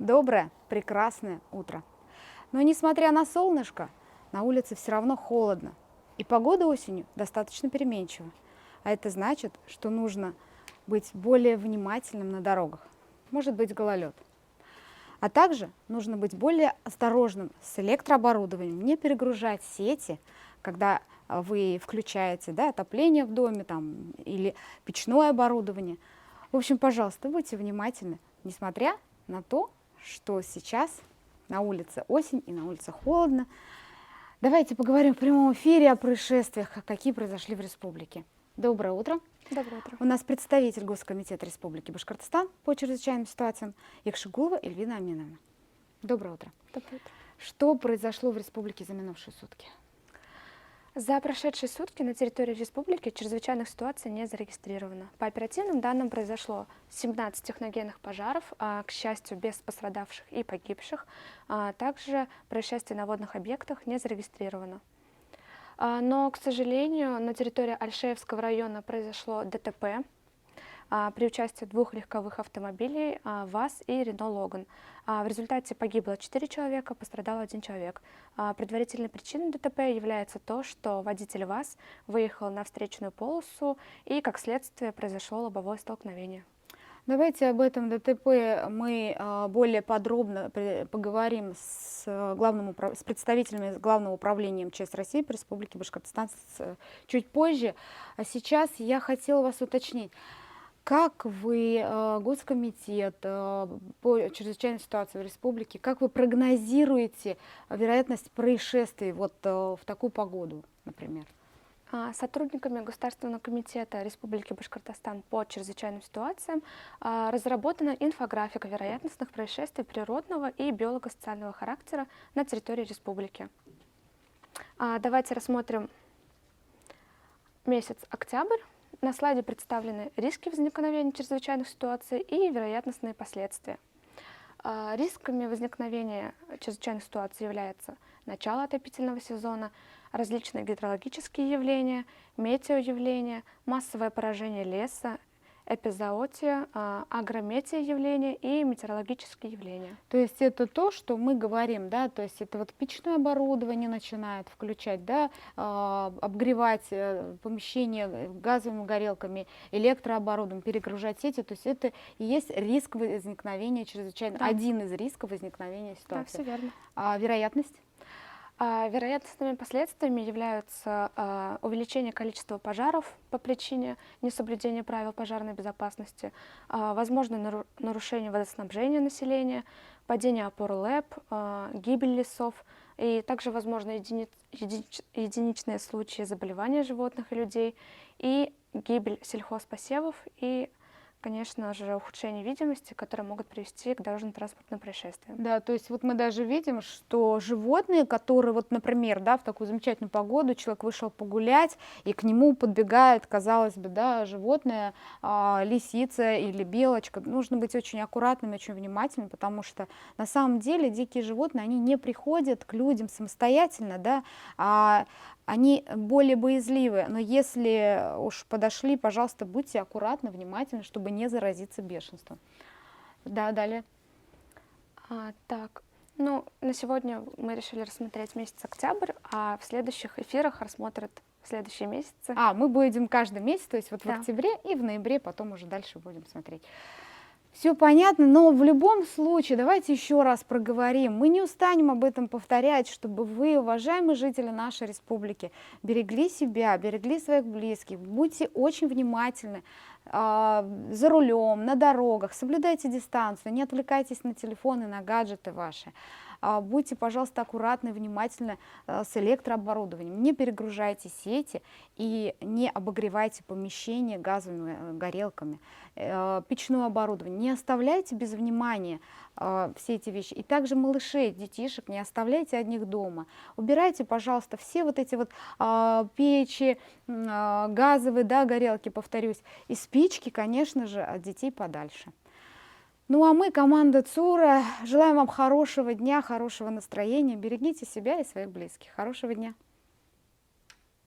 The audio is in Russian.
Доброе, прекрасное утро. Но несмотря на солнышко, на улице все равно холодно. И погода осенью достаточно переменчива. А это значит, что нужно быть более внимательным на дорогах. Может быть гололед. А также нужно быть более осторожным с электрооборудованием, не перегружать сети, когда вы включаете, да, отопление в доме там, или печное оборудование. В общем, пожалуйста, будьте внимательны, несмотря на то, что сейчас на улице осень и на улице холодно. Давайте поговорим в прямом эфире о происшествиях, какие произошли в республике. Доброе утро. Доброе утро. У нас представитель Госкомитета Республики Башкортостан по чрезвычайным ситуациям Якшигулова Эльвина Аминовна. Доброе утро. Доброе утро. Что произошло в республике за минувшие сутки? За прошедшие сутки на территории республики чрезвычайных ситуаций не зарегистрировано. По оперативным данным произошло 17 техногенных пожаров, к счастью, без пострадавших и погибших. Также происшествий на водных объектах не зарегистрировано. Но, к сожалению, на территории Альшеевского района произошло ДТП при участии двух легковых автомобилей ВАЗ и Рено Логан. В результате погибло 4 человека, пострадал 1 человек. Предварительной причиной ДТП является то, что водитель ВАЗ выехал на встречную полосу и, как следствие, произошло лобовое столкновение. Давайте об этом ДТП мы более подробно поговорим с представителями Главного управления МЧС России по Республике Башкортостан чуть позже. А сейчас я хотела вас уточнить. Как вы, Госкомитет по чрезвычайной ситуации в республике, как вы прогнозируете вероятность происшествий вот в такую погоду, например? Сотрудниками Государственного комитета Республики Башкортостан по чрезвычайным ситуациям разработана инфографика вероятностных происшествий природного и биолого-социального характера на территории республики. Давайте рассмотрим месяц октябрь. На слайде представлены риски возникновения чрезвычайных ситуаций и вероятностные последствия. Рисками возникновения чрезвычайных ситуаций является начало отопительного сезона, различные гидрологические явления, метеоявления, массовое поражение леса, эпизоотия, агрометея явления и метеорологические явления. То есть это то, что мы говорим, да, то есть это вот печное оборудование начинает включать, да, обгревать помещение газовыми горелками, электрооборудованием, перегружать сети, то есть это и есть риск возникновения чрезвычайно, Да. Один из рисков возникновения ситуации. Да, все верно. А вероятность? Вероятностными последствиями являются увеличение количества пожаров по причине несоблюдения правил пожарной безопасности, возможное нарушение водоснабжения населения, падение опор ЛЭП, гибель лесов и также возможны единичные случаи заболевания животных и людей и гибель сельхозпосевов и, конечно же, ухудшение видимости, которые могут привести к дорожно-транспортным происшествиям. Да, то есть вот мы даже видим, что животные, которые, вот, например, да, в такую замечательную погоду человек вышел погулять, и к нему подбегает, казалось бы, да, животное, лисица или белочка, нужно быть очень аккуратным, очень внимательным, потому что на самом деле дикие животные, они не приходят к людям самостоятельно, да, они более боязливы, но если уж подошли, пожалуйста, будьте аккуратны, внимательны, чтобы не заразиться бешенством. Да, далее. На сегодня мы решили рассмотреть месяц октябрь, а в следующих эфирах рассмотрят следующие месяцы. Мы будем каждый месяц, то есть вот Да. в октябре и в ноябре, потом уже дальше будем смотреть. Все понятно, но в любом случае, давайте еще раз проговорим. Мы не устанем об этом повторять, чтобы вы, уважаемые жители нашей республики, берегли себя, берегли своих близких, будьте очень внимательны за рулем, на дорогах, соблюдайте дистанцию, не отвлекайтесь на телефоны, на гаджеты ваши. Будьте, пожалуйста, аккуратны, внимательны с электрооборудованием, не перегружайте сети и не обогревайте помещения газовыми горелками, печное оборудование. Не оставляйте без внимания все эти вещи. И также малышей, детишек не оставляйте одних дома. Убирайте, пожалуйста, все вот эти вот печи, газовые, да, горелки, повторюсь, и спички, конечно же, от детей подальше. Ну а мы, команда ЦУРа, желаем вам хорошего дня, хорошего настроения. Берегите себя и своих близких. Хорошего дня.